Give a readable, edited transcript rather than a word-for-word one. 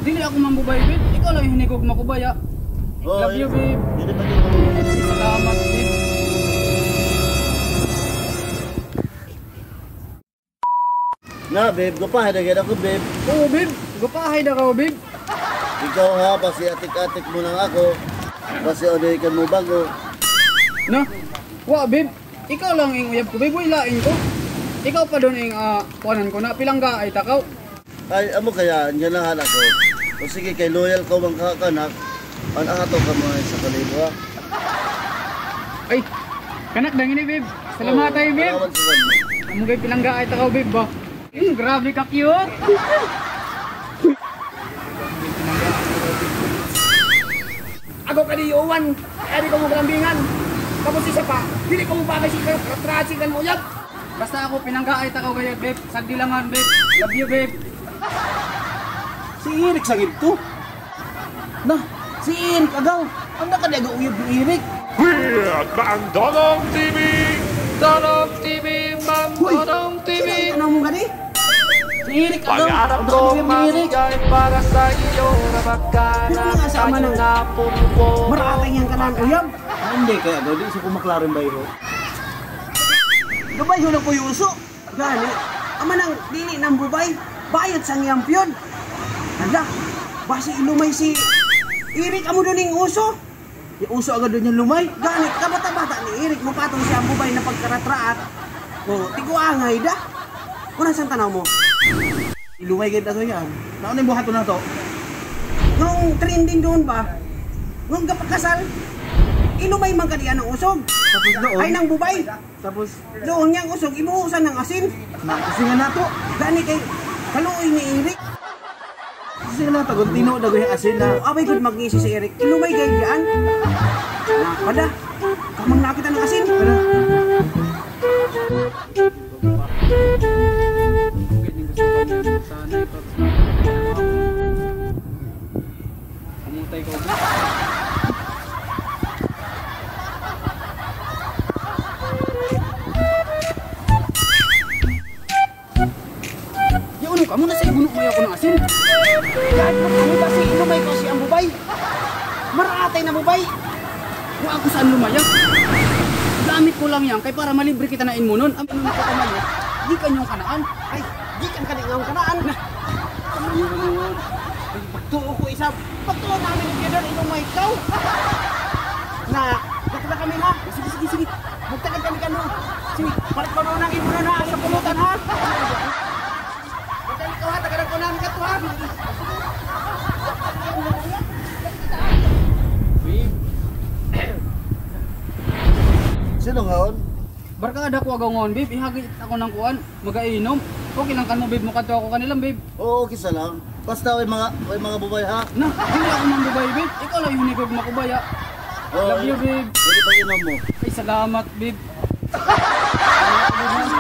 Dili ako mambubay, babe. Ikaw lang yung hinigog makubaya. Love you, babe. Dili pa yun. Salamat, babe. Na, babe, gupahay na gano'n ako, babe. Oo, babe. Gupahay na ka, babe. Ikaw ha, pasi atik-atik mo lang ako. Pasi odekan mo bago. Na? Wa, babe. Ikaw lang yung uyab ko, babe. Wilain ko. Ikaw pa doon yung kuhanan ko na. Pilangga ay takaw. Ay, amo kaya, yan lang anak ko. O sige, kay loyal ka bang kakanak, ato ka mo sa kalibo ha. Ay, kanak dang ini, babe. Salamat tayo, babe. Salamat sa kanya. Amo kay pilangga ay takaw, babe ba? Grabe ka cute. Ako kaniuwan, kaya di ko mo kalambingan. Tapos isa pa, hindi ko mo bagay si katrasikan mo yan. Basta ako pinangga ay takaw kayo, babe. Sagdilangan, babe. Love you, babe. Si Eric sa to. Na, si Eric agaw. Ang nakadaga uyab ni Eric. Weird Man Donong TV! Donong TV! Man Donong TV! Ano mo gani? Si Eric agaw. Pangarap Ang ko nakadaga ni Eric. mangyay para sa iyo na magkanan Kasama tayo ng na pumpo. maratang yang kanang uyab. Hindi kaya agaw, di sa kumaklarin ba yun? Gabay yun ako yung uso. Gani, ama nang dili ng bubay. Bayad sang yampyon. Hala, basi ilumay si Eric amo doon yung uso. Yung uso agad doon yung lumay. Gani, kabata-bata ni Eric mo patong siya ang bubay na pagkaratraat. O, tiguangay da. Una saan tanaw mo? Ilumay ganda to yan. Naon yung buhato na to? Nung trending doon ba? Nung kapagkasal, ilumay man kadiyan ng usog. Tapos doon? Ay, ng bubay. Tapos doon niyang usog, imuhusan ng asin. Nakasingan na to. Gani kay kaluoy ni Eric. Kasi na to, tino dago yung asin na. Abay good mag-ngisi si Eric. Ilumay kay diyan. Pada, kamang nakita ng asin. Pada. Kamutay ko, babe. Yun, kamu na sa igunok mo ako ng asin. Yan, ano ba si ilumay ko si ang bubay? Maratay na bubay. Kung ako saan lumayak. Gamit ko lang yan kay para malibre kita na inmunon. Ang inunod ko naman yun, di kanyang kanaan. Ay, di kan kaningang kanaan. Pagtuo ko isa. Pagtuo namin yung gano'n ilumay ikaw. Na, dito na kami ha. Sige, sige, sige. Magtagal kami kano. Sige, balik ko na ng imunon ha. Sa pulutan ha. Magtagal ko ha. Tagalan ko namin ka to ha. Sino ngaon? Barkada ko agaw ngon, babe. Ihagit ako ng kuan. Magainom. Okay lang kan mo, babe. Mukadto ako kanilang, babe. Oo, okay sa lang. Basta may mga bubay ha. Na, hindi ako mambubay, babe. Ikaw lang yung hinigog makubaya. Love you, babe. Pwede pa inom mo. Ay, salamat, babe. Salamat, babe.